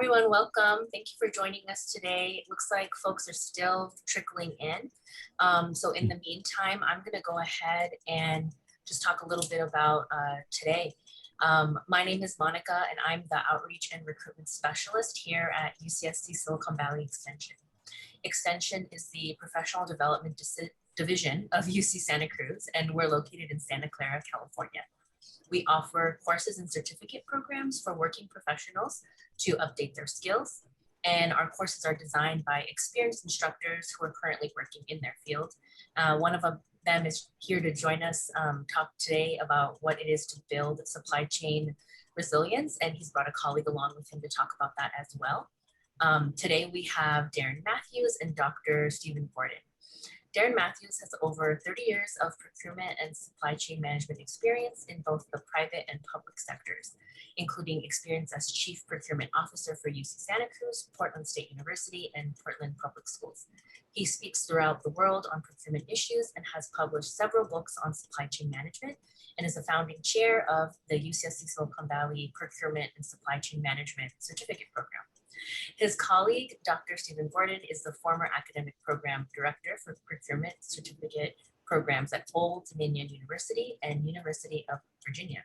everyone, welcome. Thank you for joining us today. It looks like folks are still trickling in. So in the meantime, I'm going to go ahead and just talk a little bit about today. My name is Monica, and I'm the Outreach and Recruitment Specialist here at UCSC Silicon Valley Extension. Extension is the professional development division of UC Santa Cruz, and we're located in Santa Clara, California. We offer courses and certificate programs for working professionals to update their skills. And our courses are designed by experienced instructors who are currently working in their field. One of them is here to join us, talk today about what it is to build supply chain resilience. And he's brought a colleague along with him to talk about that as well. Today we have Darin Matthews and Dr. Stephen Gordon. Darin Matthews has over 30 years of procurement and supply chain management experience in both the private and public sectors, including experience as Chief Procurement Officer for UC Santa Cruz, Portland State University, and Portland Public Schools. He speaks throughout the world on procurement issues and has published several books on supply chain management and is a founding chair of the UCSC Silicon Valley Procurement and Supply Chain Management Certificate Program. His colleague, Dr. Stephen Gordon, is the former academic program director for procurement certificate programs at Old Dominion University and University of Virginia,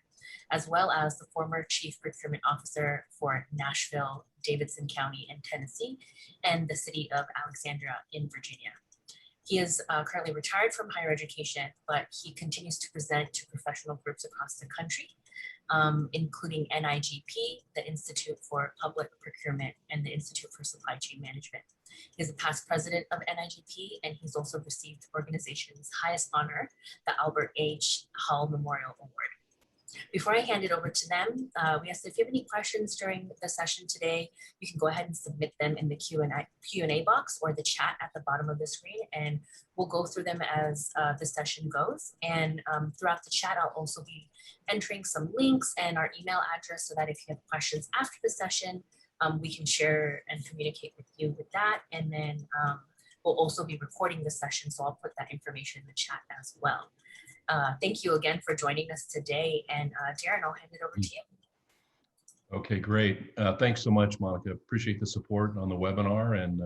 as well as the former chief procurement officer for Nashville, Davidson County in Tennessee, and the city of Alexandria in Virginia. He is currently retired from higher education, but he continues to present to professional groups across the country, including NIGP, the Institute for Public Procurement, and the Institute for Supply Chain Management. He's a past president of NIGP, and he's also received the organization's highest honor, the Albert H. Hall Memorial Award. Before I hand it over to them, we asked if you have any questions during the session today, you can go ahead and submit them in the Q&A box or the chat at the bottom of the screen, and we'll go through them as the session goes. And throughout the chat, I'll also be entering some links and our email address so that if you have questions after the session, we can share and communicate with you with that. And then we'll also be recording the session, so I'll put that information in the chat as well. Thank you again for joining us today. And Darin, I'll hand it over to you. Okay, great. Thanks so much, Monica. Appreciate the support on the webinar and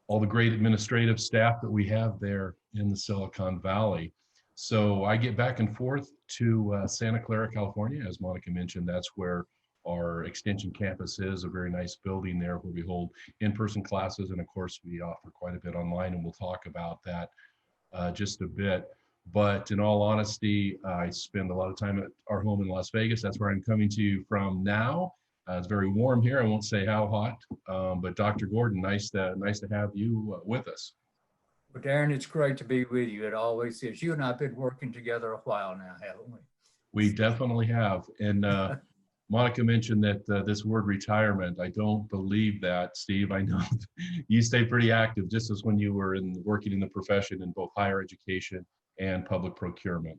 all the great administrative staff that we have there in the Silicon Valley. So I get back and forth to Santa Clara, California. As Monica mentioned, that's where our extension campus is, a very nice building there where we hold in-person classes. And of course, we offer quite a bit online, and we'll talk about that just a bit. But in all honesty, I spend a lot of time at our home in Las Vegas. That's where I'm coming to you from now. It's very warm here. I won't say how hot, but Dr. Gordon, nice to have you with us. Well, Darin, it's great to be with you. It always is. You and I have been working together a while now, haven't we? We definitely have. And Monica mentioned that this word retirement, I don't believe that, Steve. I know you stay pretty active just as when you were working in the profession in both higher education and public procurement.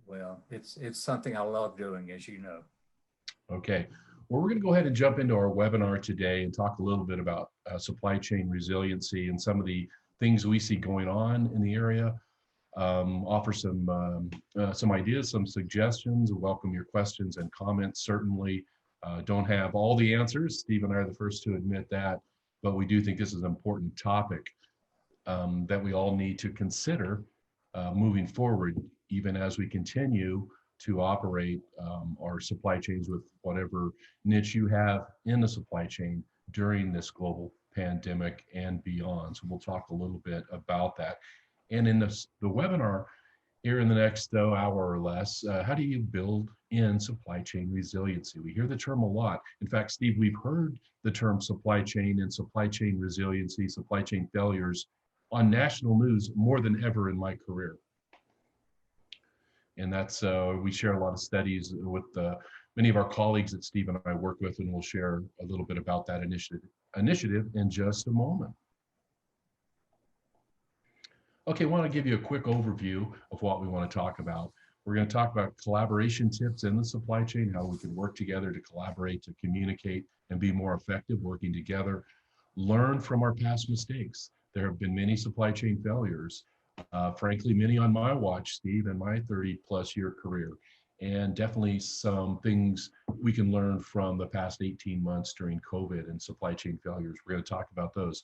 Well, it's something I love doing, as you know. Okay, well, we're going to go ahead and jump into our webinar today and talk a little bit about supply chain resiliency and some of the things we see going on in the area. Offer some ideas, some suggestions. Welcome your questions and comments. Certainly don't have all the answers. Steve and I are the first to admit that, but we do think this is an important topic that we all need to consider moving forward, even as we continue to operate our supply chains with whatever niche you have in the supply chain during this global pandemic and beyond. So we'll talk a little bit about that. And in the webinar here in the next hour or less, how do you build in supply chain resiliency? We hear the term a lot. In fact, Steve, we've heard the term supply chain and supply chain resiliency, supply chain failures on national news more than ever in my career. And that's, we share a lot of studies with many of our colleagues that Steve and I work with, and we'll share a little bit about that initiative in just a moment. Okay, I want to give you a quick overview of what we want to talk about. We're going to talk about collaboration tips in the supply chain, how we can work together to collaborate, to communicate, and be more effective working together. Learn from our past mistakes. There have been many supply chain failures, frankly, many on my watch, Steve, in my 30-plus year career. and definitely some things we can learn from the past 18 months during COVID and supply chain failures. We're going to talk about those.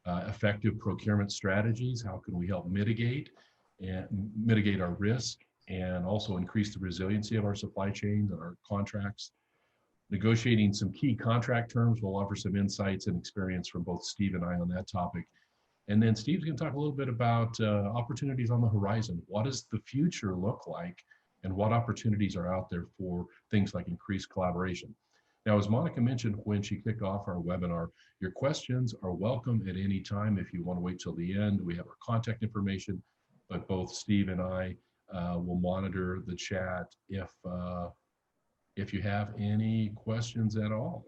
Effective procurement strategies, how can we help mitigate our risk and also increase the resiliency of our supply chains and our contracts. Negotiating some key contract terms. We'll offer some insights and experience from both Steve and I on that topic. And then Steve's going to talk a little bit about opportunities on the horizon. What does the future look like, and what opportunities are out there for things like increased collaboration? Now, as Monica mentioned when she kicked off our webinar, your questions are welcome at any time. If you want to wait till the end, we have our contact information, but both Steve and I will monitor the chat if you have any questions at all.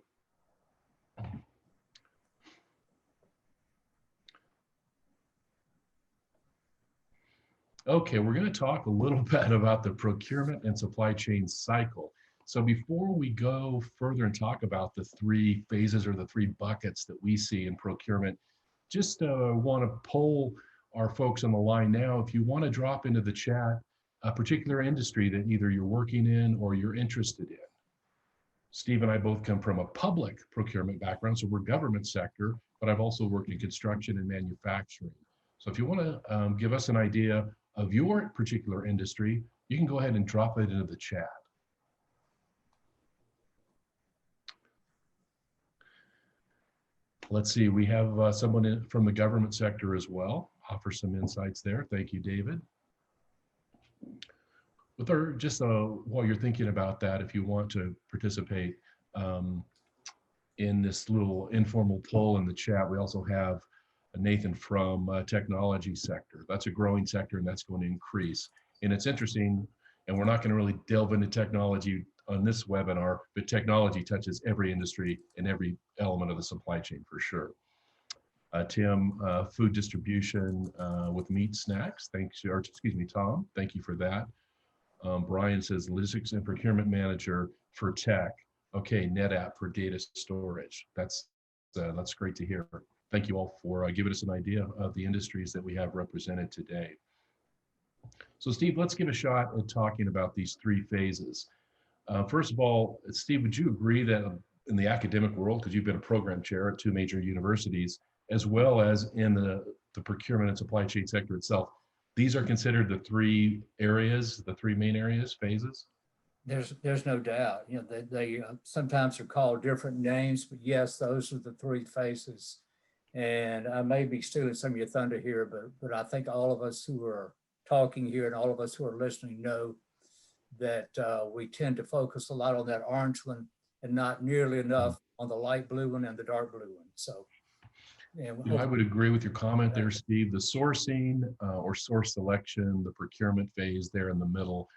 Okay, we're going to talk a little bit about the procurement and supply chain cycle. So before we go further and talk about the three phases or the three buckets that we see in procurement, just want to poll our folks on the line now. If you want to drop into the chat a particular industry that either you're working in or you're interested in. Steve and I both come from a public procurement background, so we're government sector, but I've also worked in construction and manufacturing. So if you want to give us an idea of your particular industry, you can go ahead and drop it into the chat. Let's see, we have someone from the government sector as well. Offer some insights there. Thank you, David. With our, just while you're thinking about that, if you want to participate in this little informal poll in the chat, we also have Nathan from technology sector. That's a growing sector and that's going to increase. And it's interesting, and we're not going to really delve into technology on this webinar, but technology touches every industry and every element of the supply chain for sure. Tim, food distribution with meat snacks. Thanks, or excuse me, Tom, thank you for that. Brian says logistics and procurement manager for tech. Okay, NetApp for data storage. That's great to hear. Thank you all for giving us an idea of the industries that we have represented today. So Steve, let's give a shot at talking about these three phases. First of all, Steve, would you agree that in the academic world, because you've been a program chair at two major universities, as well as in the procurement and supply chain sector itself, these are considered the three areas, the three main areas, phases? There's no doubt. You know, they sometimes are called different names, but yes, those are the three phases. And I may be stealing some of your thunder here, but I think all of us who are talking here and all of us who are listening know that we tend to focus a lot on that orange one and not nearly enough on the light blue one and the dark blue one. So, I would agree with your comment there, Steve. The sourcing or source selection, the procurement phase there in the middle,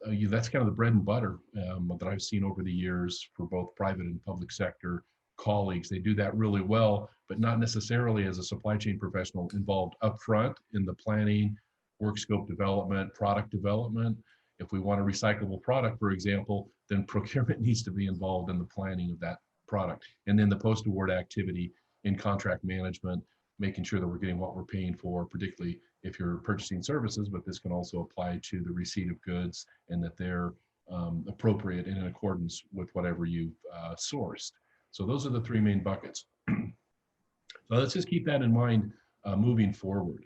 that's kind of the bread and butter that I've seen over the years for both private and public sector colleagues. They do that really well, but not necessarily as a supply chain professional involved upfront in the planning, work scope development, product development. If we want a recyclable product, for example, then procurement needs to be involved in the planning of that product. And then the post-award activity in contract management, making sure that we're getting what we're paying for, particularly if you're purchasing services, but this can also apply to the receipt of goods and that they're appropriate and in accordance with whatever you've sourced. So those are the three main buckets. So let's just keep that in mind moving forward.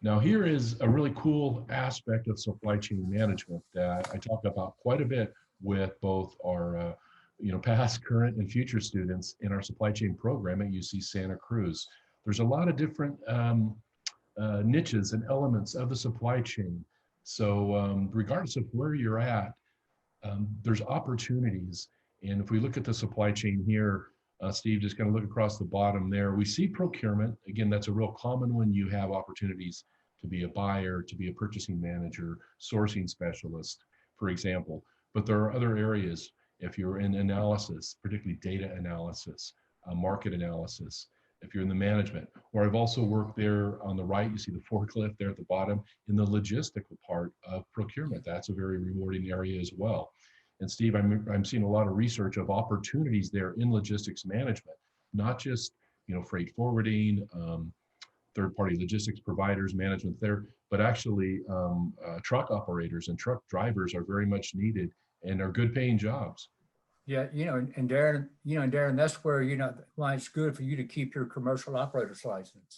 Now here is a really cool aspect of supply chain management that I talk about quite a bit with both our past, current, and future students in our supply chain program at UC Santa Cruz. There's a lot of different niches and elements of the supply chain. So regardless of where you're at, there's opportunities. And if we look at the supply chain here, Steve, just kind of look across the bottom there, we see procurement. Again, that's a real common one. You have opportunities to be a buyer, to be a purchasing manager, sourcing specialist, for example. But there are other areas. If you're in analysis, particularly data analysis, market analysis, if you're in the management, or I've also worked there on the right, you see the forklift there at the bottom in the logistical part of procurement. That's a very rewarding area as well. And Steve, I'm seeing a lot of research of opportunities there in logistics management, not just freight forwarding, third-party logistics providers, management there, but actually truck operators and truck drivers are very much needed and are good paying jobs. Yeah, and Darin, that's where, why it's good for you to keep your commercial operator's license.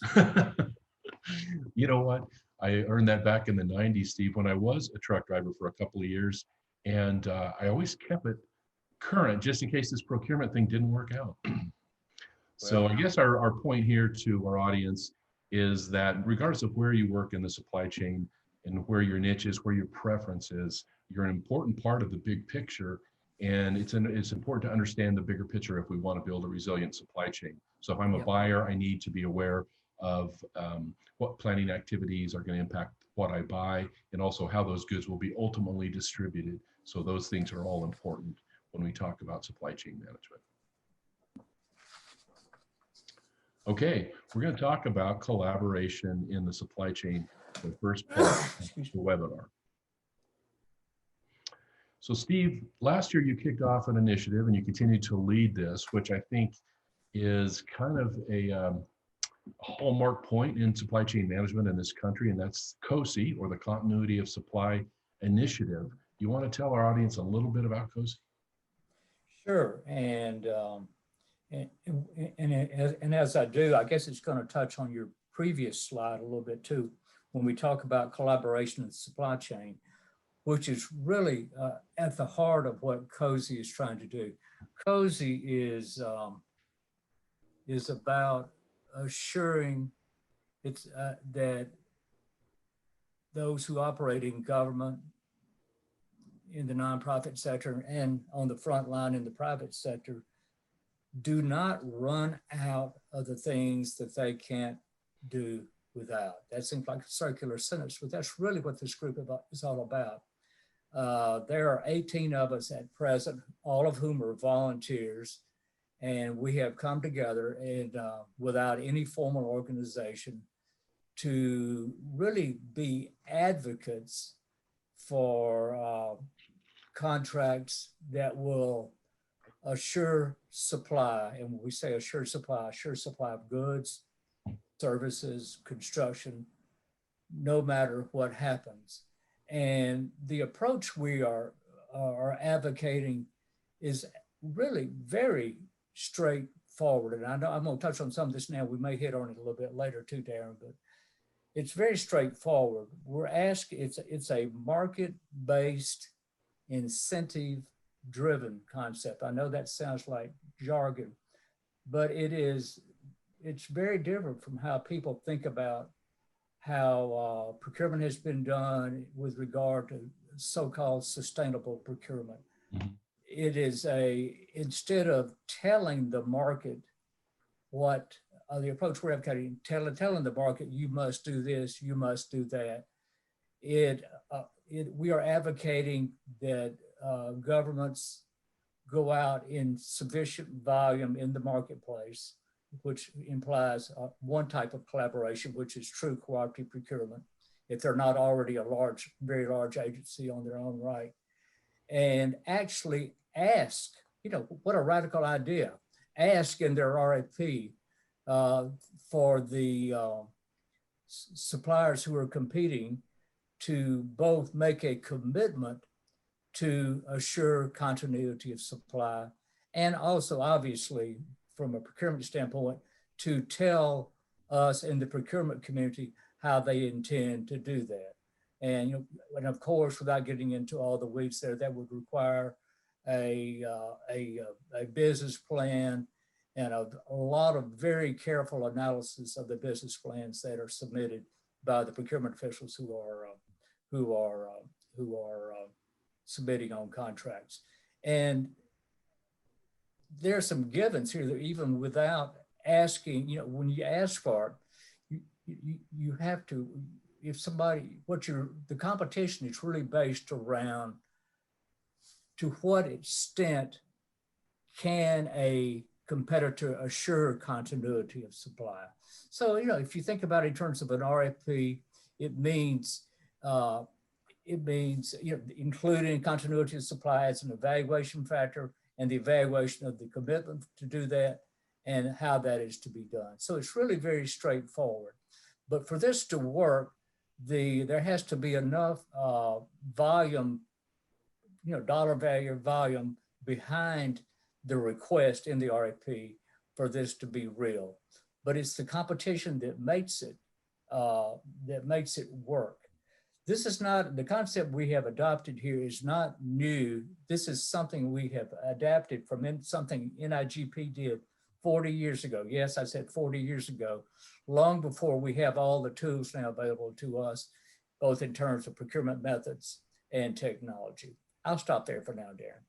You know what? I earned that back in the 90s, Steve, when I was a truck driver for a couple of years. And I always kept it current just in case this procurement thing didn't work out. So I guess our point here to our audience is that regardless of where you work in the supply chain and where your niche is, where your preference is, you're an important part of the big picture. And it's important to understand the bigger picture if we want to build a resilient supply chain. So if I'm a buyer, I need to be aware of what planning activities are going to impact what I buy, and also how those goods will be ultimately distributed. So those things are all important when we talk about supply chain management. Okay, we're going to talk about collaboration in the supply chain, the first part of the webinar. So Steve, last year you kicked off an initiative and you continue to lead this, which I think is kind of a hallmark point in supply chain management in this country, and that's COSI, or the Continuity of Supply Initiative. You want to tell our audience a little bit about COSI? Sure, and as I do, I guess it's going to touch on your previous slide a little bit too, when we talk about collaboration in the supply chain, which is really at the heart of what COSI is trying to do. COSI is about assuring that those who operate in government, in the nonprofit sector, and on the front line in the private sector do not run out of the things that they can't do without. That seems like a circular sentence, but that's really what this group is all about. There are 18 of us at present, all of whom are volunteers, and we have come together and without any formal organization to really be advocates for contracts that will assure supply. And when we say assure supply of goods, services, construction, no matter what happens. And the approach we are advocating is really very straightforward. And I know I'm going to touch on some of this now. We may hit on it a little bit later too, Darin, but it's very straightforward. We're asking, it's a market-based, incentive-driven concept. I know that sounds like jargon, but it's very different from how people think about how procurement has been done with regard to so-called sustainable procurement. Mm-hmm. It is instead of telling the market what the approach we're advocating, telling the market, you must do this, you must do that. We are advocating that governments go out in sufficient volume in the marketplace, which implies one type of collaboration, which is true cooperative procurement, if they're not already a very large agency on their own right, and actually ask, what a radical idea, ask in their RFP for the suppliers who are competing to both make a commitment to assure continuity of supply, and also obviously from a procurement standpoint to tell us in the procurement community how they intend to do that. And, and of course, without getting into all the weeds there, that would require a business plan and a lot of very careful analysis of the business plans that are submitted by the procurement officials who are submitting on contracts. And there are some givens here that even without asking, when you ask for it, you have to, if somebody, the competition is really based around to what extent can a competitor assure continuity of supply. So, if you think about it in terms of an RFP, it means including continuity of supply as an evaluation factor and the evaluation of the commitment to do that and how that is to be done. So it's really very straightforward. But for this to work, there has to be enough volume, dollar value volume behind the request in the RFP for this to be real. But it's the competition that makes it work. This is not, the concept we have adopted here is not new. This is something we have adapted from something NIGP did 40 years ago. Yes, I said 40 years ago, long before we have all the tools now available to us, both in terms of procurement methods and technology. I'll stop there for now, Darin.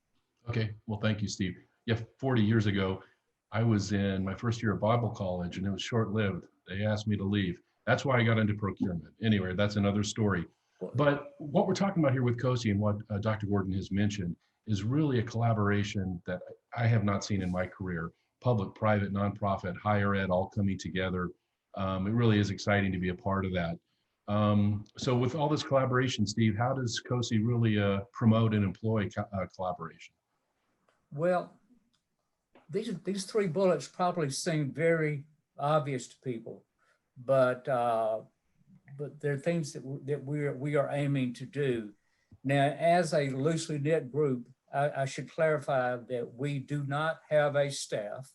Okay, well, thank you, Steve. Yeah, 40 years ago, I was in my first year of Bible college and it was short-lived. They asked me to leave. That's why I got into procurement. Anyway, that's another story. But what we're talking about here with COSI and what Dr. Gordon has mentioned is really a collaboration that I have not seen in my career. Public, private, nonprofit, higher ed, all coming together. It really is exciting to be a part of that. So with all this collaboration, Steve, how does COSI really promote and employ collaboration? Well, these three bullets probably seem very obvious to people, but they're things that we are aiming to do. Now, as a loosely knit group, I should clarify that we do not have a staff.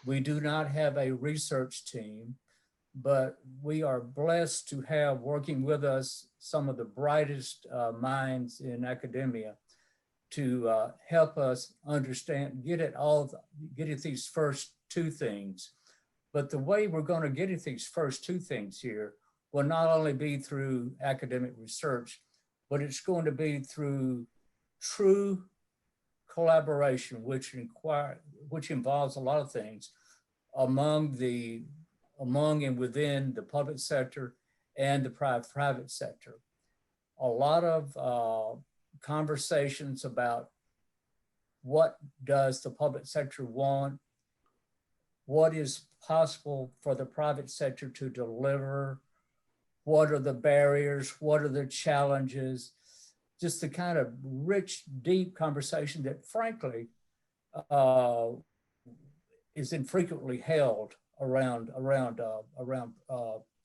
We do not have a research team, but we are blessed to have working with us some of the brightest minds in academia to help us understand, get at these first two things. But the way we're going to get at these first two things here will not only be through academic research, but it's going to be through true collaboration, which involves a lot of things among and within the public sector and the private sector. A lot of conversations about what does the public sector want, what is possible for the private sector to deliver, what are the barriers, what are the challenges, just the kind of rich, deep conversation that frankly is infrequently held around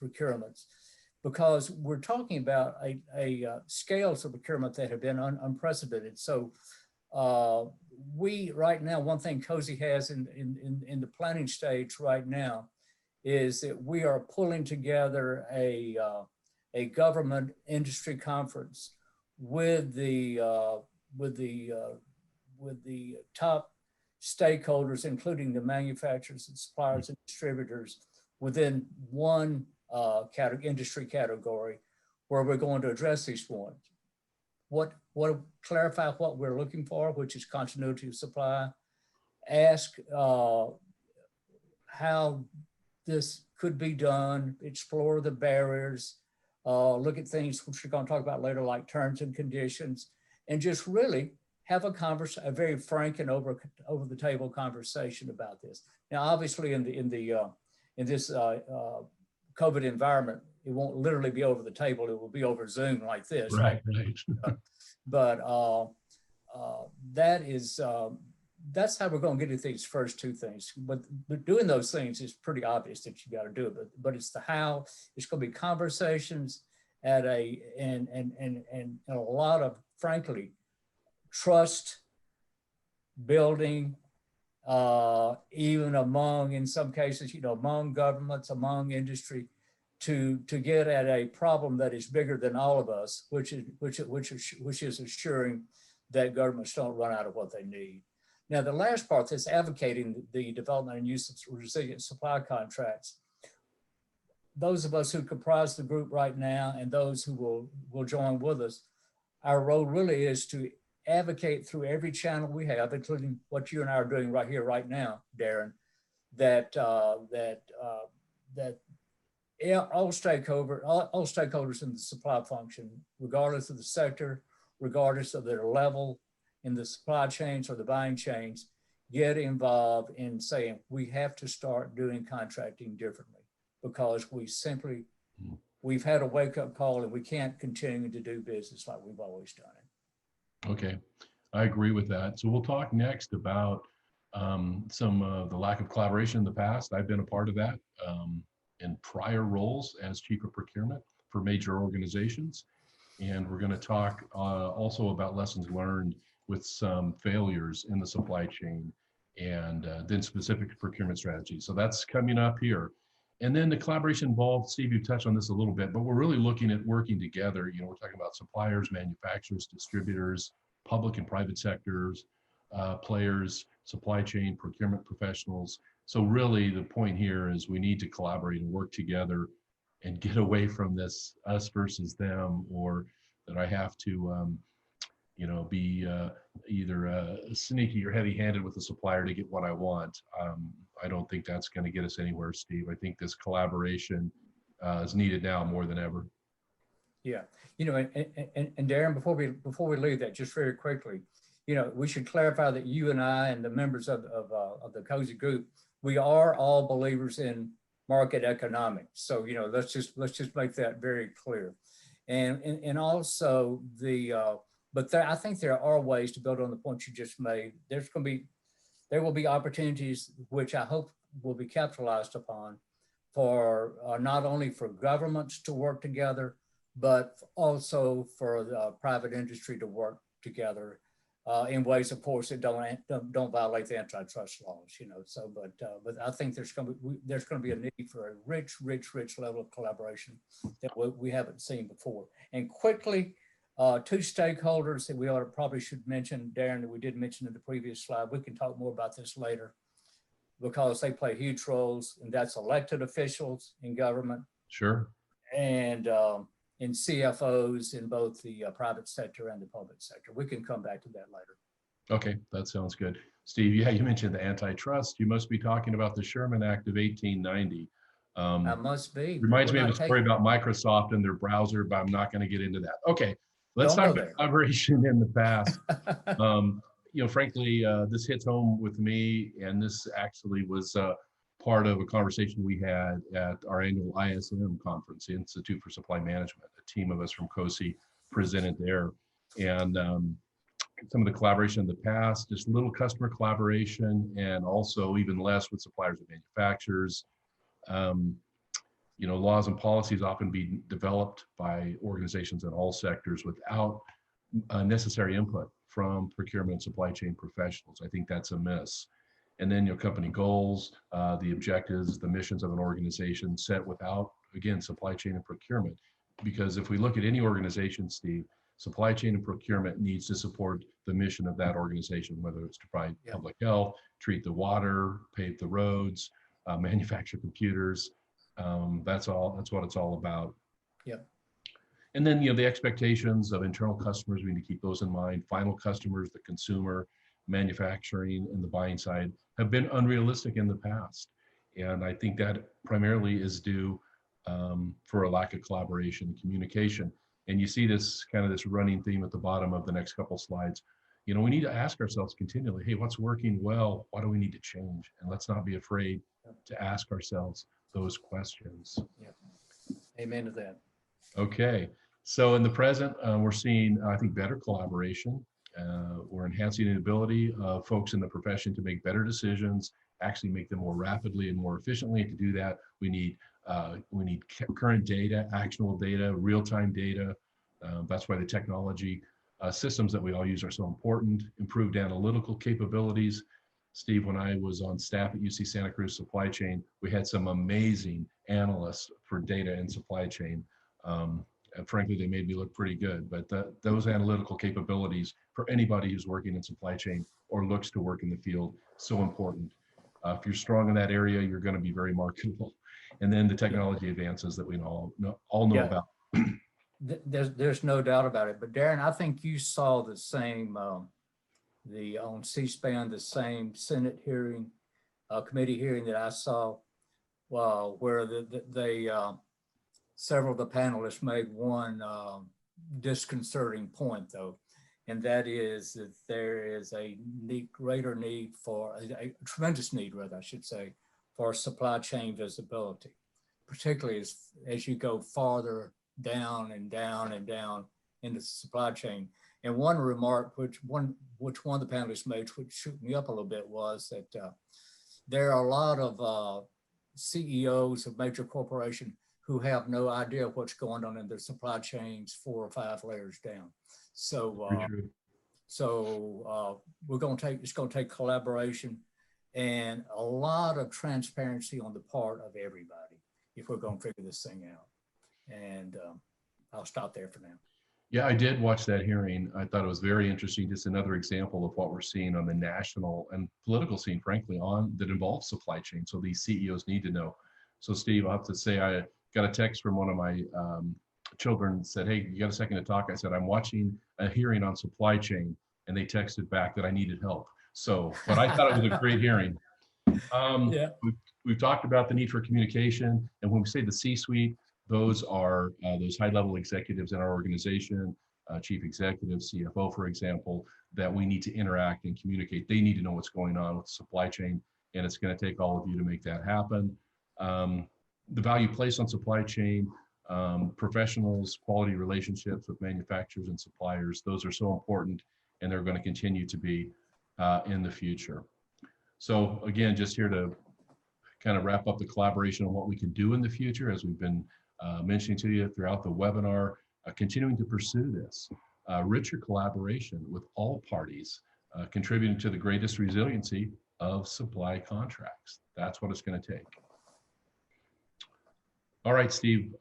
procurements, because we're talking about a scales of procurement that have been unprecedented. So we right now, one thing COSI has in the planning stage right now is that we are pulling together a government industry conference with the top stakeholders, including the manufacturers and suppliers and distributors within one industry category, where we're going to address these points. Clarify what we're looking for, which is continuity of supply. Ask how this could be done, explore the barriers, look at things which we're going to talk about later, like terms and conditions, and just really have a very frank and over the table conversation about this. Now, obviously, in this COVID environment, it won't literally be over the table; it will be over Zoom like this. Right. But that's how we're going to get at these first two things. But doing those things is pretty obvious that you got to do it. But it's the how. It's going to be conversations and a lot of, frankly, trust building, even among, in some cases, among governments, among industry, to get at a problem that is bigger than all of us, which is assuring that governments don't run out of what they need. Now, the last part is advocating the development and use of resilient supply contracts. Those of us who comprise the group right now and those who will join with us, our role really is to advocate through every channel we have, including what you and I are doing right here, right now, Darin, that all stakeholders in the supply function, regardless of the sector, regardless of their level in the supply chains or the buying chains, get involved in saying we have to start doing contracting differently, because we've had a wake-up call and we can't continue to do business like we've always done it. Okay, I agree with that. So we'll talk next about some of the lack of collaboration in the past. I've been a part of that. in prior roles as chief of procurement for major organizations. And we're going to talk also about lessons learned with some failures in the supply chain and then specific procurement strategies. So that's coming up here. And then the collaboration involved, Steve, you touched on this a little bit, but we're really looking at working together. You know, we're talking about suppliers, manufacturers, distributors, public and private sectors, players, supply chain, procurement professionals. So really the point here is we need to collaborate and work together and get away from this us versus them, or that I have to, you know, be either sneaky or heavy-handed with the supplier to get what I want. I don't think that's going to get us anywhere, Steve. I think this collaboration is needed now more than ever. Yeah, you know, and Darin, before we leave that, just very quickly, you know, we should clarify that you and I and the members of the Cozy group, we are all believers in market economics. So, you know, let's just make that very clear. And also but I think there are ways to build on the point you just made. There will be opportunities which I hope will be capitalized upon for not only for governments to work together, but also for the private industry to work together in ways, of course, that don't violate the antitrust laws. You know, so but I think there's going to be a need for a rich level of collaboration that we haven't seen before. And quickly, two stakeholders that we probably should mention, Darin, that we did mention in the previous slide. We can talk more about this later because they play huge roles, and that's elected officials in government. Sure. And in CFOs in both the private sector and the public sector. We can come back to that later. Okay, that sounds good. Steve, yeah, you mentioned the antitrust. You must be talking about the Sherman Act of 1890. I must be. Reminds me of a story about Microsoft and their browser, but I'm not going to get into that. Okay, let's talk about collaboration in the past. You know, frankly, this hits home with me, and this actually was part of a conversation we had at our annual ISM conference, the Institute for Supply Management. A team of us from COSI presented there. And some of the collaboration in the past, just little customer collaboration, and also even less with suppliers and manufacturers. You know, laws and policies often be developed by organizations in all sectors without necessary input from procurement and supply chain professionals. I think that's a miss. And then your company goals, the objectives, the missions of an organization set without, again, supply chain and procurement. Because if we look at any organization, Steve, supply chain and procurement needs to support the mission of that organization, whether it's to provide public health, treat the water, pave the roads, manufacture computers. That's what it's all about. Yep. And then, you know, the expectations of internal customers, we need to keep those in mind. Final customers, the consumer, manufacturing, and the buying side have been unrealistic in the past. And I think that primarily is due for a lack of collaboration and communication. And you see this running theme at the bottom of the next couple slides. You know, we need to ask ourselves continually, hey, what's working well? What do we need to change? And let's not be afraid to ask ourselves those questions. Yeah. Amen to that. Okay. So in the present, we're seeing, I think, better collaboration. We're enhancing the ability of folks in the profession to make better decisions, actually make them more rapidly and more efficiently. And to do that, we need current data, actionable data, real-time data. That's why the technology systems that we all use are so important. Improved analytical capabilities. Steve, when I was on staff at UC Santa Cruz Supply Chain, we had some amazing analysts for data and supply chain. And frankly, they made me look pretty good, but those analytical capabilities for anybody who's working in supply chain or looks to work in the field, so important. If you're strong in that area, you're going to be very marketable. And then the technology advances that we all know about. There's no doubt about it. But Darin, I think you saw the same, on C-SPAN, the same Senate hearing, committee hearing that I saw, where several of the panelists made one disconcerting point, though, and that is that there is a greater need for a tremendous need, rather, I should say, for supply chain visibility, particularly as you go farther down and down and down into the supply chain. And one remark, which one of the panelists made, which shook me up a little bit, was that there are a lot of CEOs of major corporations who have no idea what's going on in their supply chains 4 or 5 layers down. So, Very true. we're going to take, it's going to take collaboration and a lot of transparency on the part of everybody if we're going to figure this thing out. And I'll stop there for now. Yeah, I did watch that hearing. I thought it was very interesting. Just another example of what we're seeing on the national and political scene, frankly, on that involves supply chain. So these CEOs need to know. So Steve, I'll have to say, I got a text from one of my children, said, "Hey, you got a second to talk?" I said, "I'm watching a hearing on supply chain," and they texted back that I needed help. So, but I thought it was a great hearing. Yeah. We've talked about the need for communication, and when we say the C-suite, those are those high-level executives in our organization, chief executive, CFO, for example, that we need to interact and communicate. They need to know what's going on with the supply chain, and it's going to take all of you to make that happen. The value placed on supply chain, professionals, quality relationships with manufacturers and suppliers, those are so important, and they're going to continue to be in the future. So again, just here to kind of wrap up the collaboration on what we can do in the future, as we've been mentioning to you throughout the webinar, continuing to pursue this richer collaboration with all parties, contributing to the greatest resiliency of supply contracts. That's what it's going to take. All right, Steve,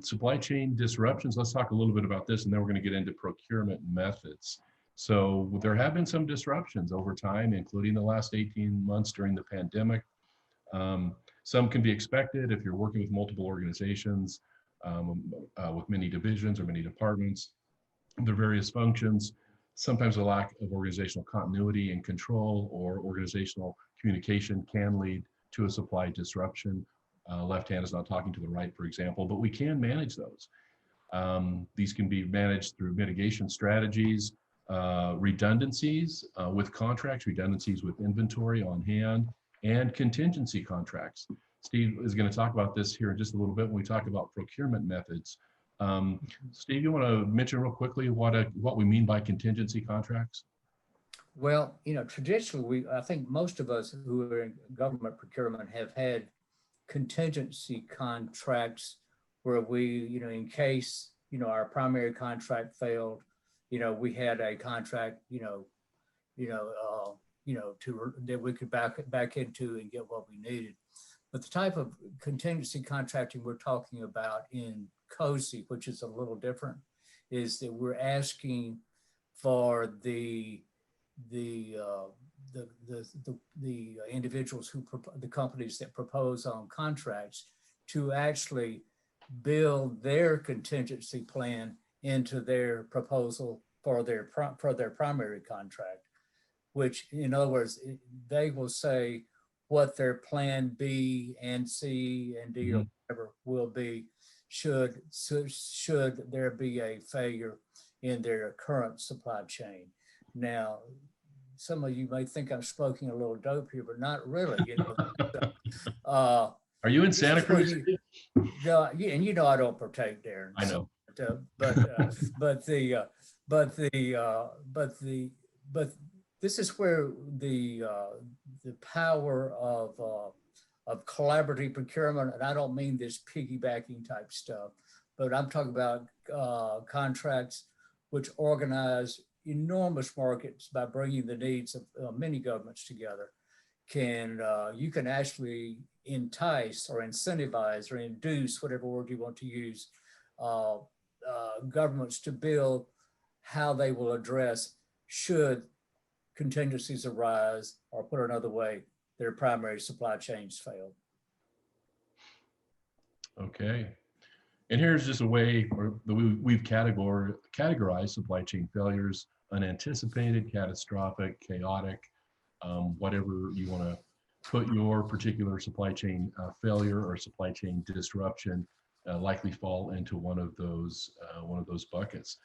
supply chain disruptions. Let's talk a little bit about this, and then we're going to get into procurement methods. So there have been some disruptions over time, including the last 18 months during the pandemic. Some can be expected if you're working with multiple organizations, with many divisions or many departments, their various functions. Sometimes a lack of organizational continuity and control or organizational communication can lead to a supply disruption. Left hand is not talking to the right, for example, but we can manage those. These can be managed through mitigation strategies, redundancies with contracts, redundancies with inventory on hand, and contingency contracts. Steve is going to talk about this here in just a little bit when we talk about procurement methods. Steve, you want to mention real quickly what we mean by contingency contracts? Well, you know, traditionally, I think most of us who are in government procurement have had contingency contracts where we, you know, in case, you know, our primary contract failed, you know, we had a contract, that we could back into and get what we needed. But the type of contingency contracting we're talking about in COSI, which is a little different, is that we're asking for the individuals the companies that propose on contracts to actually build their contingency plan into their proposal for their primary contract, which in other words, they will say what their plan B and C and D or whatever will be should there be a failure in their current supply chain. Now, some of you may think I'm smoking a little dope here, but not really. You know. Are you in Santa Cruz? Yeah, and you know I don't partake, Darin. I know. But this is where the power of collaborative procurement, and I don't mean this piggybacking type stuff, but I'm talking about contracts which organize enormous markets by bringing the needs of many governments together. You can actually entice or incentivize or induce, whatever word you want to use, governments to build how they will address should contingencies arise, or put another way, their primary supply chains fail. Okay. And here's just a way we've categorized supply chain failures: unanticipated, catastrophic, chaotic, whatever you want to put your particular supply chain failure or supply chain disruption likely fall into one of those buckets.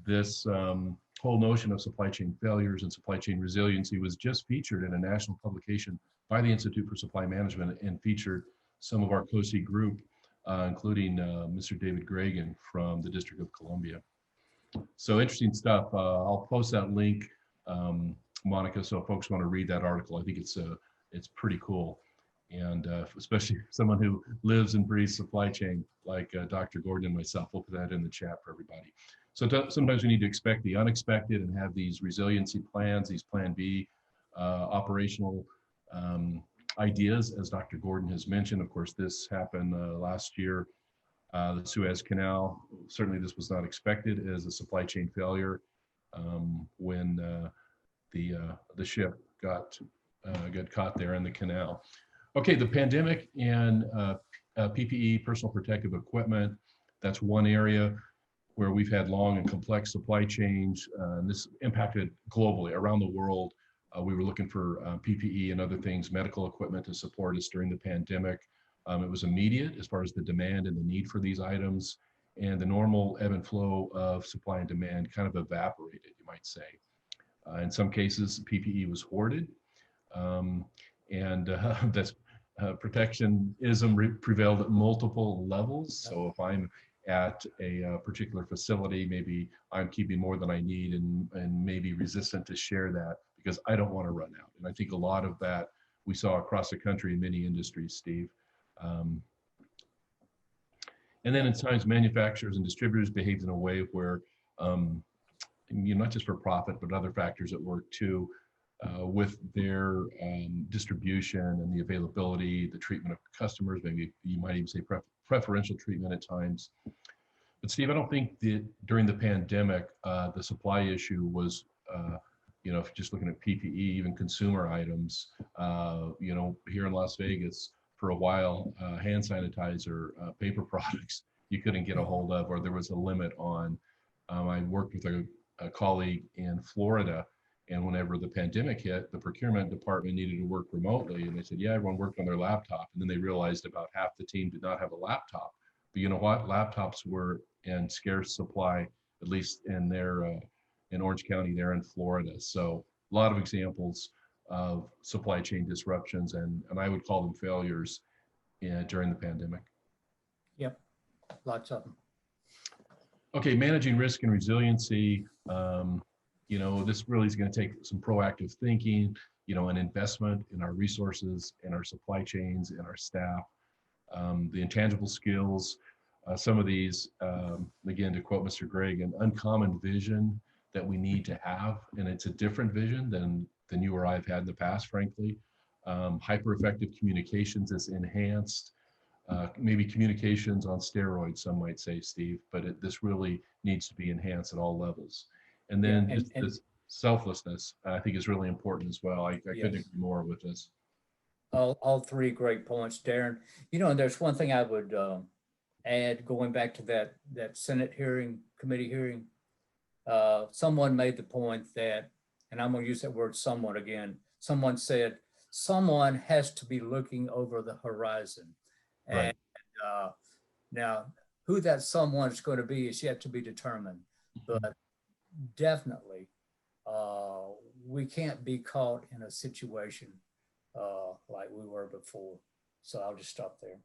This whole notion of supply chain failures and supply chain resiliency was just featured in a national publication by the Institute for Supply Management and featured some of our COSI group, including Mr. David Gregan from the District of Columbia. So interesting stuff. I'll post that link, Monica, so if folks want to read that article. I think it's pretty cool. And especially someone who lives and breathes supply chain like Dr. Gordon and myself. We'll put that in the chat for everybody. So sometimes we need to expect the unexpected and have these resiliency plans, these Plan B operational ideas, as Dr. Gordon has mentioned. Of course, this happened last year. The Suez Canal, certainly this was not expected as a supply chain failure when the ship got caught there in the canal. Okay, the pandemic and PPE, personal protective equipment, that's one area where we've had long and complex supply chains. And this impacted globally around the world. We were looking for PPE and other things, medical equipment to support us during the pandemic. It was immediate as far as the demand and the need for these items, and the normal ebb and flow of supply and demand kind of evaporated, you might say. In some cases, PPE was hoarded, and that's protectionism prevailed at multiple levels. So if I'm at a particular facility, maybe I'm keeping more than I need and maybe resistant to share that because I don't want to run out. And I think a lot of that we saw across the country in many industries, Steve. And then at times manufacturers and distributors behaved in a way where, not just for profit, but other factors at work too, with their distribution and the availability, the treatment of customers, maybe you might even say preferential treatment at times. But Steve, I don't think that during the pandemic, the supply issue was, if you're just looking at PPE, even consumer items, here in Las Vegas, for a while, hand sanitizer, paper products, you couldn't get a hold of, or there was a limit on. I worked with a colleague in Florida, and whenever the pandemic hit, the procurement department needed to work remotely. And they said, yeah, everyone worked on their laptop. And then they realized about half the team did not have a laptop. But you know what? Laptops were in scarce supply, at least in in Orange County there in Florida. So a lot of examples of supply chain disruptions, and I would call them failures during the pandemic. Yep, lots of them. Okay, managing risk and resiliency. This really is going to take some proactive thinking, an investment in our resources, in our supply chains, in our staff, the intangible skills. Some of these, again, to quote Mr. Gregg, an uncommon vision that we need to have, and it's a different vision than you or I have had in the past, frankly. Hyper-effective communications is enhanced. Maybe communications on steroids, some might say, Steve, but this really needs to be enhanced at all levels. And then this selflessness, I think, is really important as well. I couldn't agree more with this. All three great points, Darin. And there's one thing I would add, going back to that Senate committee hearing. Someone made the point that, and I'm going to use that word someone again, someone said, someone has to be looking over the horizon. Right. And now, who that someone is going to be is yet to be determined. But definitely, we can't be caught in a situation like we were before. So I'll just stop there.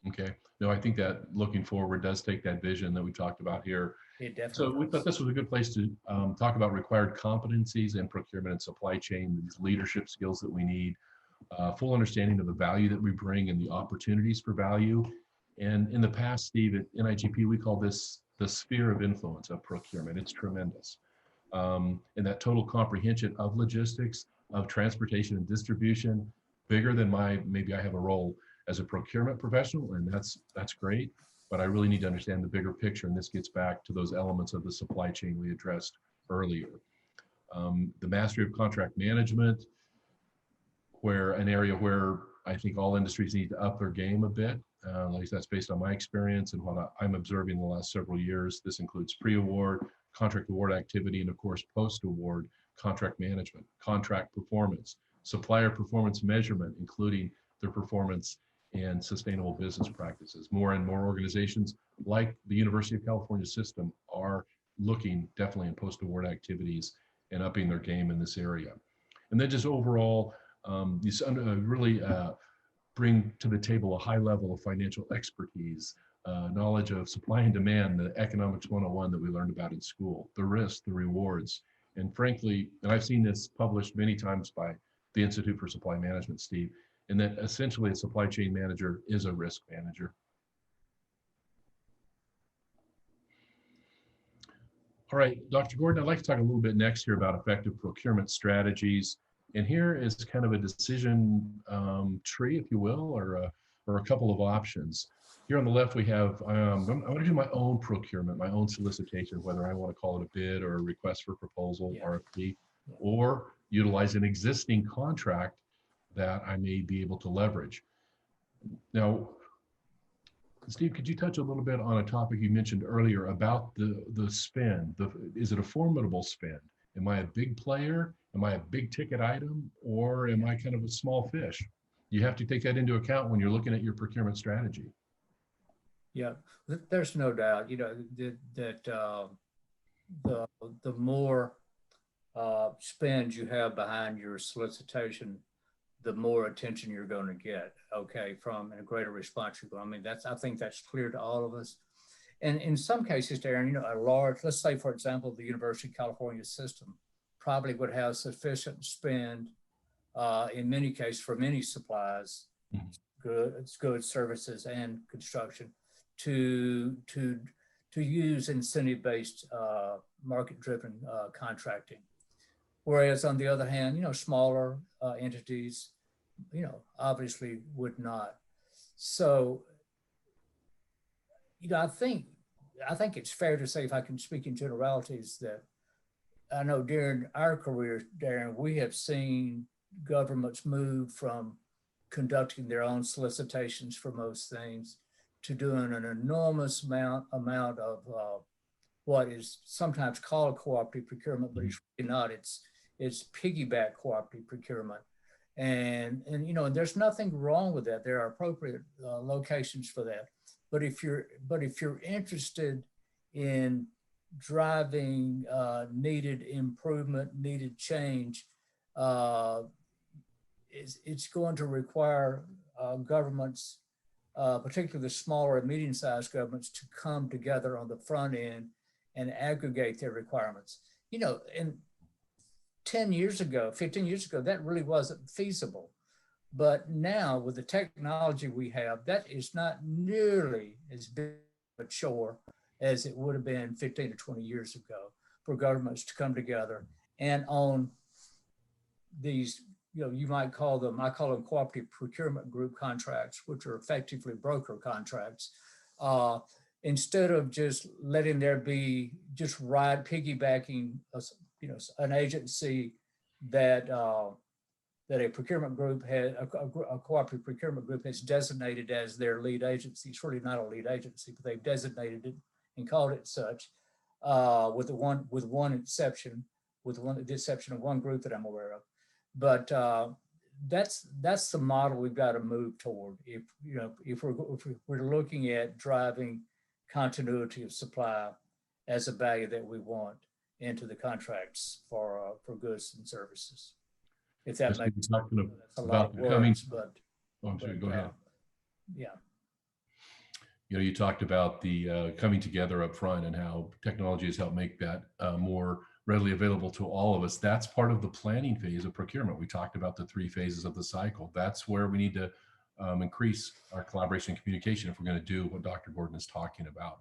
Okay. No, I think that looking forward does take that vision that we talked about here. It definitely So we thought this was a good place to talk about required competencies in procurement and supply chain, these leadership skills that we need, full understanding of the value that we bring and the opportunities for value. And in the past, Steve, at NIGP, we call this the sphere of influence of procurement. It's tremendous. And that total comprehension of logistics, of transportation and distribution, bigger than maybe I have a role as a procurement professional, and that's great, but I really need to understand the bigger picture, and this gets back to those elements of the supply chain we addressed earlier. The mastery of contract management, an area where I think all industries need to up their game a bit. At least that's based on my experience and what I'm observing in the last several years. This includes pre-award, contract award activity, and of course, post-award contract management, contract performance, supplier performance measurement, including their performance and sustainable business practices. More and more organizations like the University of California system are looking definitely in post-award activities and upping their game in this area. And then just overall, these really bring to the table a high level of financial expertise, knowledge of supply and demand, the economics 101 that we learned about in school, the risks, the rewards. And frankly, and I've seen this published many times by the Institute for Supply Management, Steve, and that essentially a supply chain manager is a risk manager. All right, Dr. Gordon, I'd like to talk a little bit next here about effective procurement strategies. And here is kind of a decision tree, if you will, or a couple of options. Here on the left, we have, I want to do my own procurement, my own solicitation, whether I want to call it a bid or a request for proposal, RFP, or utilize an existing contract that I may be able to leverage. Now, Steve, could you touch a little bit on a topic you mentioned earlier about the spend? Is it a formidable spend? Am I a big player? Am I a big ticket item? Or am I kind of a small fish? You have to take that into account when you're looking at your procurement strategy. Yeah, there's no doubt, you know, that the more spend you have behind your solicitation, the more attention you're going to get, okay, from a greater response you're going. I mean, I think that's clear to all of us. And in some cases, Darin, you know, a large, let's say, for example, the University of California system probably would have sufficient spend in many cases for many supplies, goods, services, and construction to use incentive-based market-driven contracting. Whereas on the other hand, you know, smaller entities, you know, obviously would not. So, you know, I think it's fair to say, if I can speak in generalities, that I know during our career, Darin, we have seen governments move from conducting their own solicitations for most things to doing an enormous amount of what is sometimes called cooperative procurement, but it's really not. It's piggyback cooperative procurement. And you know, and there's nothing wrong with that. There are appropriate locations for that. But if you're interested in driving needed improvement, needed change, it's going to require governments, particularly the smaller and medium-sized governments, to come together on the front end and aggregate their requirements. You know, and 10 years ago, 15 years ago, that really wasn't feasible. But now with the technology we have, that is not nearly as big mature as it would have been 15 to 20 years ago for governments to come together and own these, you know, you might call them, I call them cooperative procurement group contracts, which are effectively broker contracts. Instead of just letting there be just piggybacking, you know, an agency that that a procurement group has, a cooperative procurement group has designated as their lead agency. It's really not a lead agency, but they've designated it and called it such, with the exception of one group that I'm aware of. But that's the model we've got to move toward. If we're looking at driving continuity of supply as a value that we want into the contracts for goods and services. If that makes sense, that's a lot of words, but I'm sorry, go ahead. Yeah. You know, you talked about the coming together up front and how technology has helped make that more readily available to all of us. That's part of the planning phase of procurement. We talked about the 3 phases of the cycle. That's where we need to increase our collaboration and communication if we're going to do what Dr. Gordon is talking about.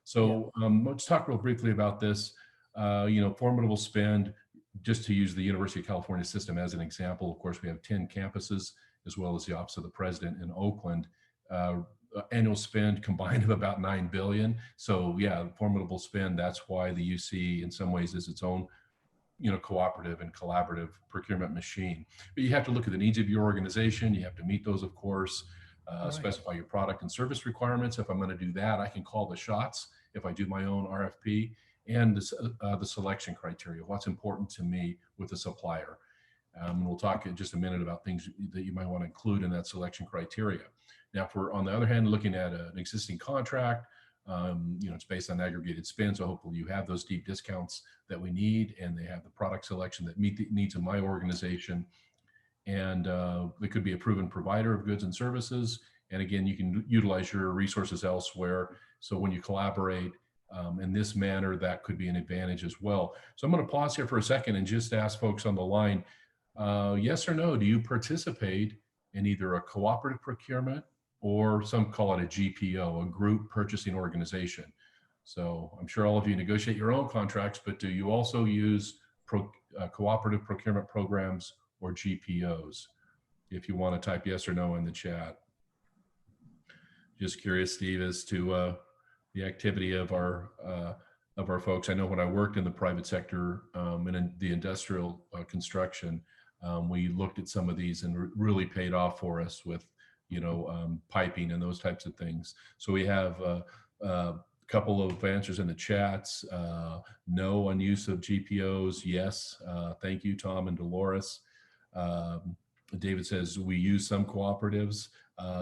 So let's talk real briefly about this. You know, formidable spend, just to use the University of California system as an example. Of course, we have 10 campuses, as well as the Office of the President in Oakland. Annual spend combined of about $9 billion. So yeah, formidable spend. That's why the UC in some ways is its own, you know, cooperative and collaborative procurement machine. But you have to look at the needs of your organization. You have to meet those, of course, specify your product and service requirements. If I'm going to do that, I can call the shots if I do my own RFP, and the selection criteria, what's important to me with the supplier. We'll talk in just a minute about things that you might want to include in that selection criteria. Now, if we're on the other hand looking at an existing contract, you know, it's based on aggregated spend, so hopefully you have those deep discounts that we need, and they have the product selection that meet the needs of my organization. And it could be a proven provider of goods and services. And again, you can utilize your resources elsewhere. So when you collaborate in this manner, that could be an advantage as well. So I'm going to pause here for a second and just ask folks on the line, yes or no, do you participate in either a cooperative procurement or some call it a GPO, a group purchasing organization. So I'm sure all of you negotiate your own contracts, but do you also use cooperative procurement programs or GPOs? If you want to type yes or no in the chat. Just curious, Steve, as to the activity of our folks. I know when I worked in the private sector and in the industrial construction, we looked at some of these and really paid off for us with, piping and those types of things. So we have a couple of answers in the chats. No on use of GPOs. Yes. Thank you, Tom and Dolores. David says we use some cooperatives.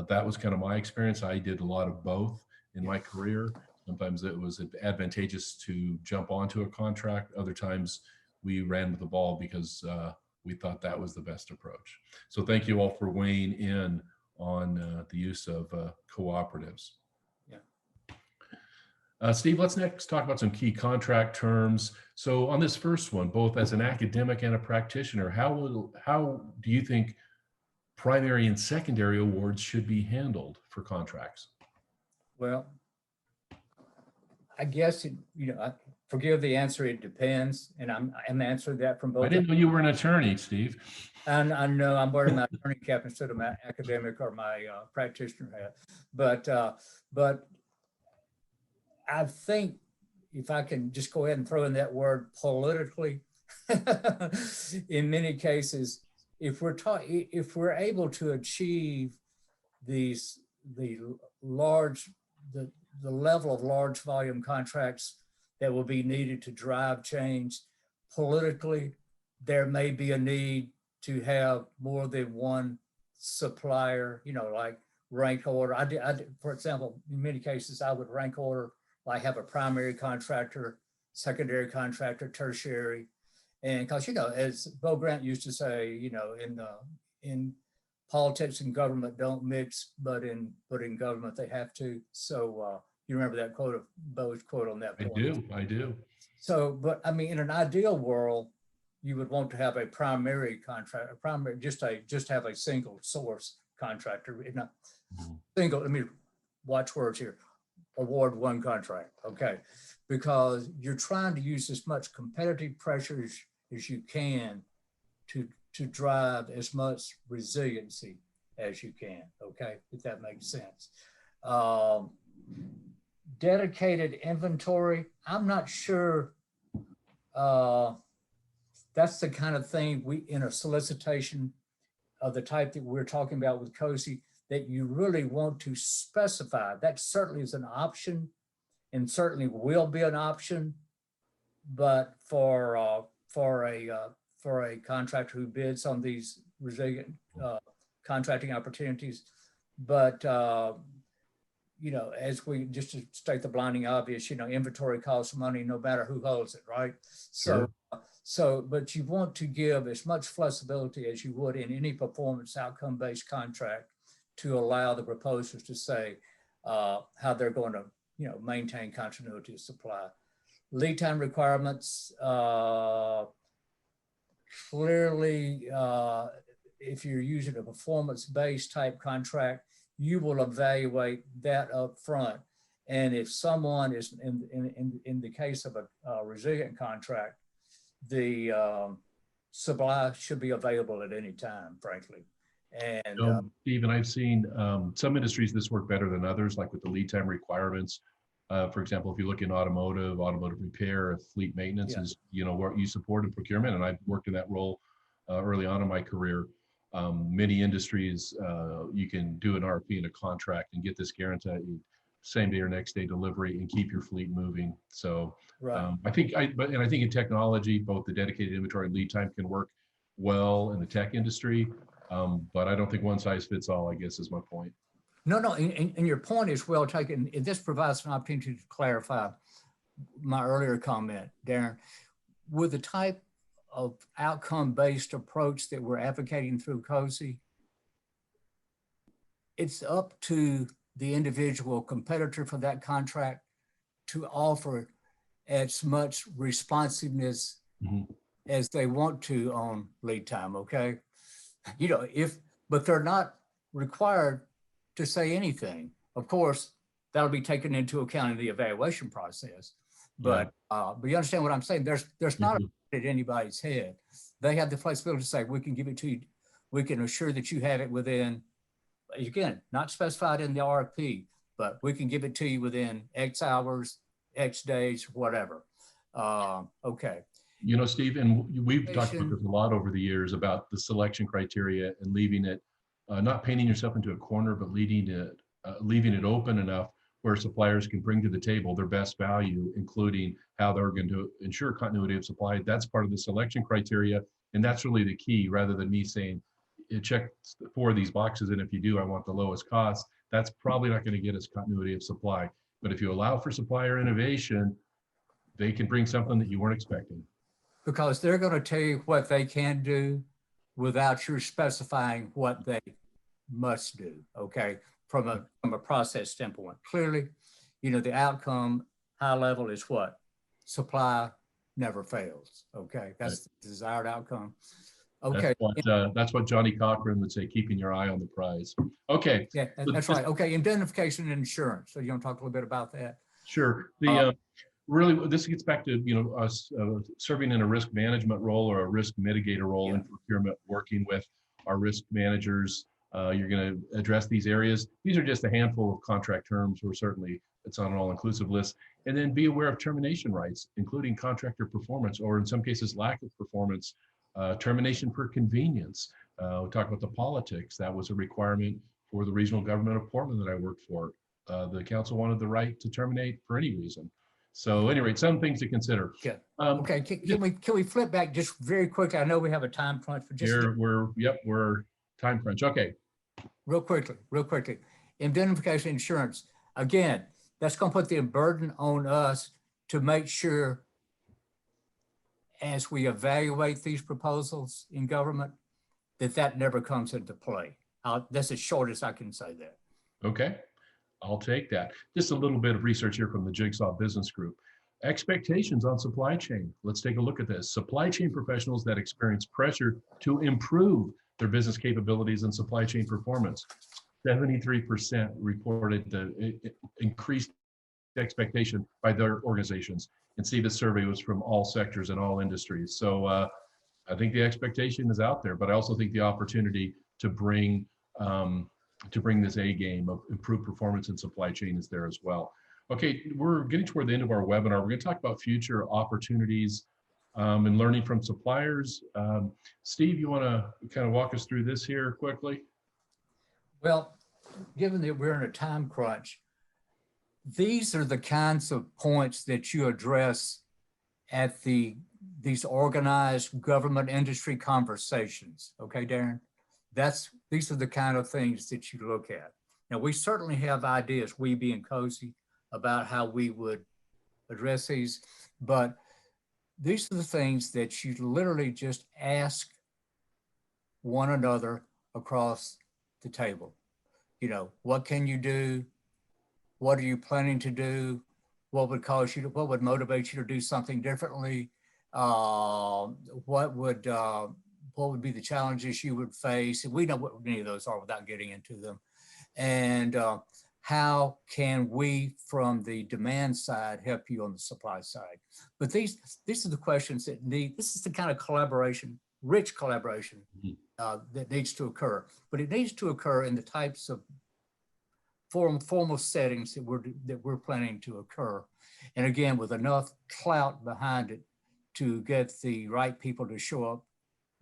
That was kind of my experience. I did a lot of both in my career. Sometimes it was advantageous to jump onto a contract. Other times we ran with the ball because we thought that was the best approach. So thank you all for weighing in on the use of cooperatives. Steve, let's next talk about some key contract terms. So on this first one, both as an academic and a practitioner, how do you think primary and secondary awards should be handled for contracts? Well, I guess, forgive the answer, it depends. And I'm answering that from both. I didn't know you were an attorney, Steve. And I know I'm wearing my attorney cap instead of my academic or my practitioner hat. But I think if I can just go ahead and throw in that word politically, in many cases, if we're able to achieve the level of large volume contracts that will be needed to drive change politically, there may be a need to have more than one supplier, like rank order. I did, for example, in many cases, I would rank order, like have a primary contractor, secondary contractor, tertiary. And because, as Bo Grant used to say, in politics and government don't mix, but in government they have to. So you remember that quote of Bo's quote on that point? I do. So, but I mean, in an ideal world, you would want to have a primary contract, just have a single source contractor, single, let me watch words here, award one contract, okay? Because you're trying to use as much competitive pressure as you can to drive as much resiliency as you can, okay? If that makes sense. Dedicated inventory, I'm not sure that's the kind of thing in a solicitation of the type that we're talking about with COSI, that you really want to specify. That certainly is an option and certainly will be an option, but for a contractor who bids on these resilient contracting opportunities. But as we just to state the blinding obvious, inventory costs money no matter who holds it, right? Sure. But you want to give as much flexibility as you would in any performance outcome-based contract to allow the proposers to say how they're going to, maintain continuity of supply. Lead time requirements, clearly, if you're using a performance-based type contract, you will evaluate that up front. And if someone is in the case of a resilient contract, the supply should be available at any time, frankly. And Steve, and I've seen some industries this work better than others, like with the lead time requirements. For example, if you look in automotive repair, fleet maintenance is, where you supported procurement, and I've worked in that role early on in my career. Many industries, you can do an RFP in a contract and get this guaranteed same day or next day delivery and keep your fleet moving. So right. I think in technology, both the dedicated inventory and lead time can work well in the tech industry. But I don't think one size fits all, I guess is my point. No, and your point is well taken. This provides an opportunity to clarify my earlier comment, Darin. With the type of outcome-based approach that we're advocating through COSI, it's up to the individual competitor for that contract to offer as much responsiveness as they want to on lead time, okay? But they're not required to say anything. Of course, that'll be taken into account in the evaluation process. But you understand what I'm saying? There's not a at anybody's head. They have the flexibility to say, we can give it to you. We can assure that you have it within, again, not specified in the RFP, but we can give it to you within X hours, X days, whatever. Okay. You know, Steve, and we've talked about this a lot over the years about the selection criteria and leaving it, not painting yourself into a corner, but leaving it open enough where suppliers can bring to the table their best value, including how they're going to ensure continuity of supply. That's part of the selection criteria. And that's really the key, rather than me saying, check 4 of these boxes, and if you do, I want the lowest cost. That's probably not going to get us continuity of supply. But if you allow for supplier innovation, they can bring something that you weren't expecting. Because they're going to tell you what they can do without you specifying what they must do, okay? From a process standpoint. Clearly, you know, the outcome, high level, is what? Supply never fails, okay? That's the desired outcome. Okay. That's what Johnny Cochran would say, keeping your eye on the prize. Okay. Yeah, that's right. Okay, indemnification and insurance. So you want to talk a little bit about that? Sure. Really, this gets back to, you know, us serving in a risk management role or a risk mitigator role in procurement, working with our risk managers. You're going to address these areas. These are just a handful of contract terms. We're certainly, it's on an all-inclusive list. And then be aware of termination rights, including contractor performance, or in some cases, lack of performance, termination for convenience. We talked about the politics. That was a requirement for the regional government of Portland that I worked for. The council wanted the right to terminate for any reason. So anyway, some things to consider. Yeah. Okay. Can we flip back just very quickly? I know we have a time crunch for just. We're time crunch. Okay. Real quickly. Indemnification insurance. Again, that's going to put the burden on us to make sure, as we evaluate these proposals in government, that never comes into play. That's as short as I can say that. Okay. I'll take that. Just a little bit of research here from the Jigsaw Business Group. Expectations on supply chain. Let's take a look at this. Supply chain professionals that experience pressure to improve their business capabilities and supply chain performance. 73% reported the increased expectation by their organizations. And see, the survey was from all sectors and all industries. So I think the expectation is out there, but I also think the opportunity to bring this A game of improved performance in supply chain is there as well. Okay, we're getting toward the end of our webinar. We're going to talk about future opportunities and learning from suppliers. Steve, you want to kind of walk us through this here quickly? Well, given that we're in a time crunch, these are the kinds of points that you address at these organized government industry conversations. Okay, Darin? These are the kind of things that you look at. Now, we certainly have ideas, we being cozy, about how we would address these, but these are the things that you literally just ask one another across the table. You know, what can you do? What are you planning to do? What would motivate you to do something differently? What would be the challenges you would face? And we know what any of those are without getting into them. And how can we, from the demand side, help you on the supply side? But these are the questions that this is the kind of collaboration, rich collaboration that needs to occur. But it needs to occur in the types of formal settings that we're planning to occur. And again, with enough clout behind it to get the right people to show up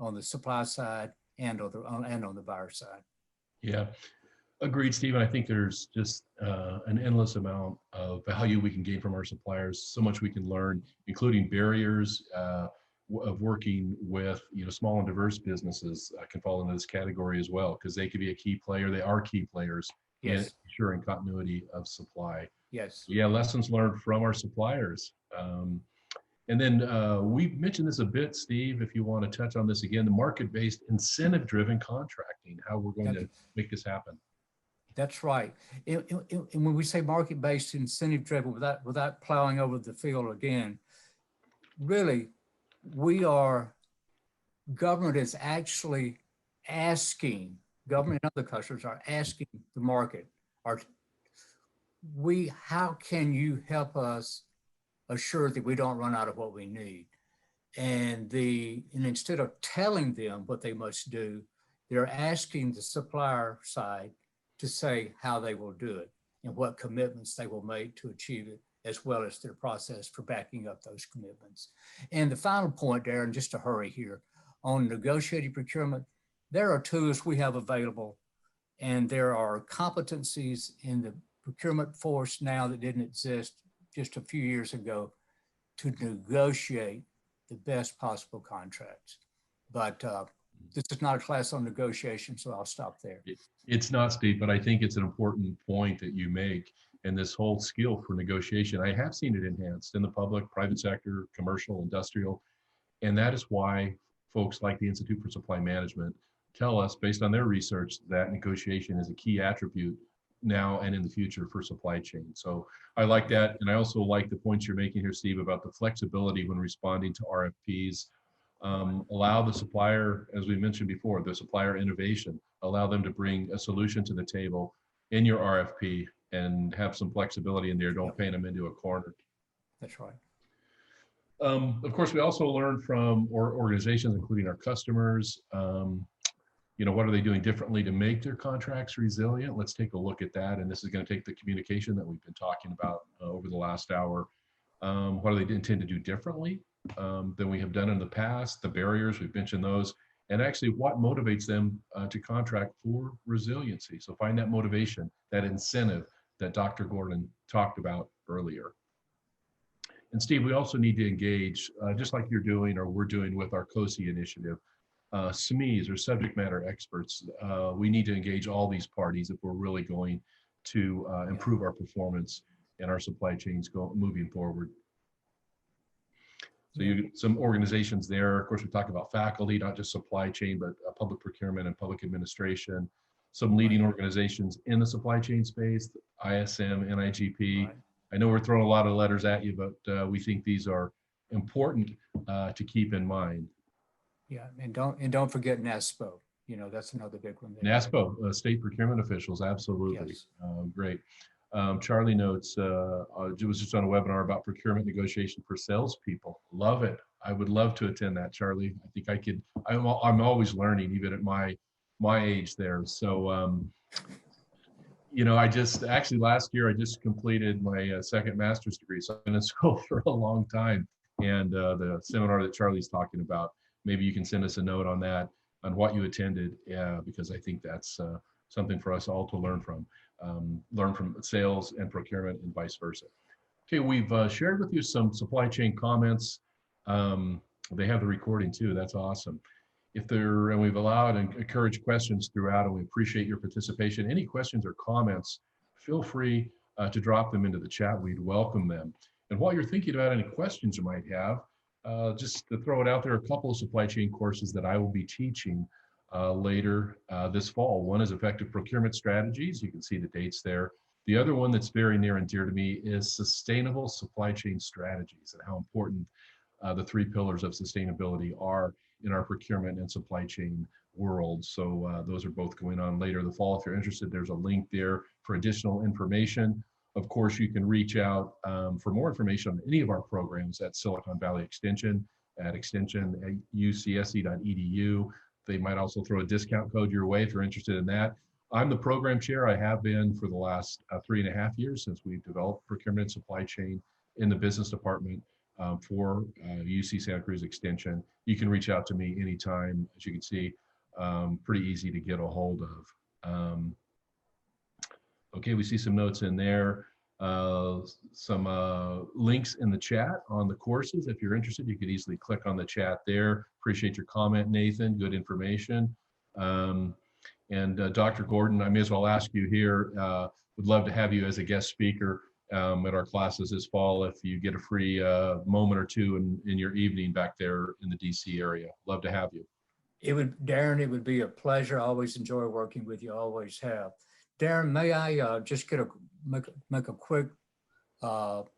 on the supply side and on the buyer side. Yeah. Agreed, Stephen. I think there's just an endless amount of value we can gain from our suppliers. So much we can learn, including barriers of working with, small and diverse businesses can fall into this category as well, because they could be a key player. They are key players in ensuring continuity of supply. Yes. Yeah, lessons learned from our suppliers. And then we mentioned this a bit, Steve, if you want to touch on this again, the market-based incentive-driven contracting, how we're going to make this happen. That's right. And when we say market-based incentive-driven, without plowing over the field again, really, government is actually asking government and other customers are asking the market, how can you help us assure that we don't run out of what we need? And instead of telling them what they must do, they're asking the supplier side to say how they will do it and what commitments they will make to achieve it, as well as their process for backing up those commitments. And the final point, Darin, just to hurry here, on negotiated procurement, there are tools we have available, and there are competencies in the procurement force now that didn't exist just a few years ago to negotiate the best possible contracts. But this is not a class on negotiation, so I'll stop there. It's not, Steve, but I think it's an important point that you make. And this whole skill for negotiation, I have seen it enhanced in the public, private sector, commercial, industrial. And that is why folks like the Institute for Supply Management tell us, based on their research, that negotiation is a key attribute now and in the future for supply chain. So I like that. And I also like the points you're making here, Steve, about the flexibility when responding to RFPs. Allow the supplier, as we mentioned before, the supplier innovation, allow them to bring a solution to the table in your RFP and have some flexibility in there. Don't paint them into a corner. That's right. Of course, we also learn from organizations, including our customers, what are they doing differently to make their contracts resilient? Let's take a look at that. And this is going to take the communication that we've been talking about over the last hour. What do they intend to do differently than we have done in the past? The barriers, we've mentioned those. And actually what motivates them to contract for resiliency. So find that motivation, that incentive that Dr. Gordon talked about earlier. And Steve, we also need to engage, just like you're doing or we're doing with our COSI initiative, SMEs or subject matter experts. We need to engage all these parties if we're really going to improve our performance and our supply chains moving forward. So some organizations there, of course, we talk about faculty, not just supply chain, but public procurement and public administration. Some leading organizations in the supply chain space, ISM, NIGP. Right. I know we're throwing a lot of letters at you, but we think these are important to keep in mind. Yeah, and don't forget NASPO. That's another big one. NASPO, state procurement officials, absolutely. Yes. Great. Charlie notes, was just on a webinar about procurement negotiation for salespeople. Love it. I would love to attend that, Charlie. I think I could. I'm always learning, even at my age there. So, I just actually last year I just completed my second master's degree. So I've been in school for a long time. And the seminar that Charlie's talking about, maybe you can send us a note on that, on what you attended, because I think that's something for us all to learn from sales and procurement and vice versa. Okay, we've shared with you some supply chain comments. They have the recording too, that's awesome. And we've allowed and encouraged questions throughout, and we appreciate your participation. Any questions or comments, feel free to drop them into the chat. We'd welcome them. And while you're thinking about any questions you might have, just to throw it out there, a couple of supply chain courses that I will be teaching later this fall. One is effective procurement strategies. You can see the dates there. The other one that's very near and dear to me is sustainable supply chain strategies, and how important the three pillars of sustainability are in our procurement and supply chain world. So those are both going on later the fall. If you're interested, there's a link there for additional information. Of course, you can reach out for more information on any of our programs at Silicon Valley Extension, at extension@ucsc.edu. They might also throw a discount code your way if you're interested in that. I'm the program chair. I have been for the last 3.5 years since we've developed procurement and supply chain in the business department for UC Santa Cruz Extension. You can reach out to me anytime. As you can see, pretty easy to get a hold of. Okay, we see some notes in there. Some links in the chat on the courses. If you're interested, you could easily click on the chat there. Appreciate your comment, Nathan. Good information. And Dr. Gordon, I may as well ask you here, would love to have you as a guest speaker at our classes this fall if you get a free moment or two in your evening back there in the DC area. Love to have you. Darin, it would be a pleasure. I always enjoy working with you, always have. Darin, may I just make a quick, not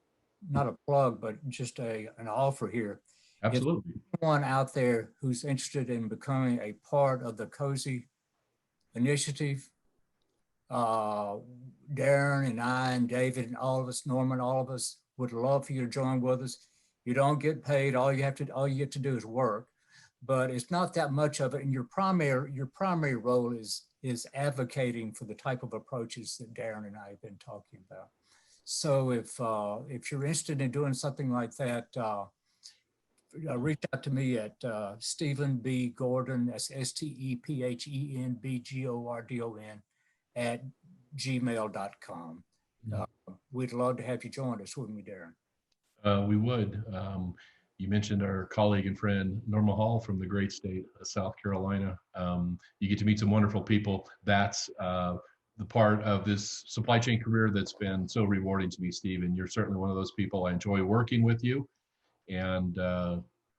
a plug, but just an offer here. Absolutely. If anyone out there who's interested in becoming a part of the COSI initiative. Darin and I and David and all of us, Norman, all of us would love for you to join with us. You don't get paid. All you get to do is work, but it's not that much of it. And your primary role is advocating for the type of approaches that Darin and I have been talking about. So if you're interested in doing something like that, reach out to me at Stephen B. Gordon, that's STEPHENBGORDON at gmail.com. We'd love to have you join us, wouldn't we, Darin? We would. You mentioned our colleague and friend Norma Hall from the great state of South Carolina. You get to meet some wonderful people. That's the part of this supply chain career that's been so rewarding to me, Steve. And you're certainly one of those people. I enjoy working with you. And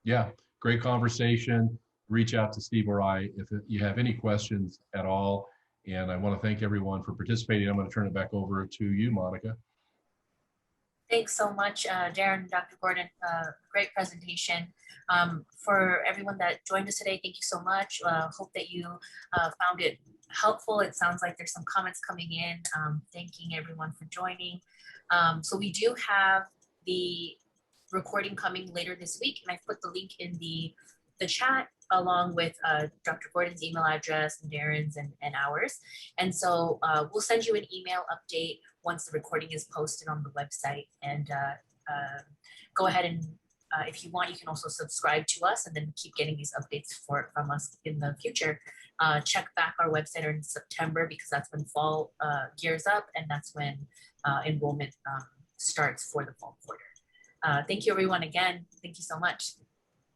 yeah, great conversation. Reach out to Steve or I if you have any questions at all. And I want to thank everyone for participating. I'm going to turn it back over to you, Monica. Thanks so much, Darin, Dr. Gordon. Great presentation. For everyone that joined us today, thank you so much. Hope that you found it helpful. It sounds like there's some comments coming in. Thanking everyone for joining. So we do have the recording coming later this week, and I've put the link in the chat along with Dr. Gordon's email address and Darin's and ours. And so we'll send you an email update once the recording is posted on the website. And go ahead and if you want, you can also subscribe to us and then keep getting these updates from us in the future. Check back our website in September because that's when fall gears up, and that's when enrollment starts for the fall quarter. Thank you, everyone, again. Thank you so much.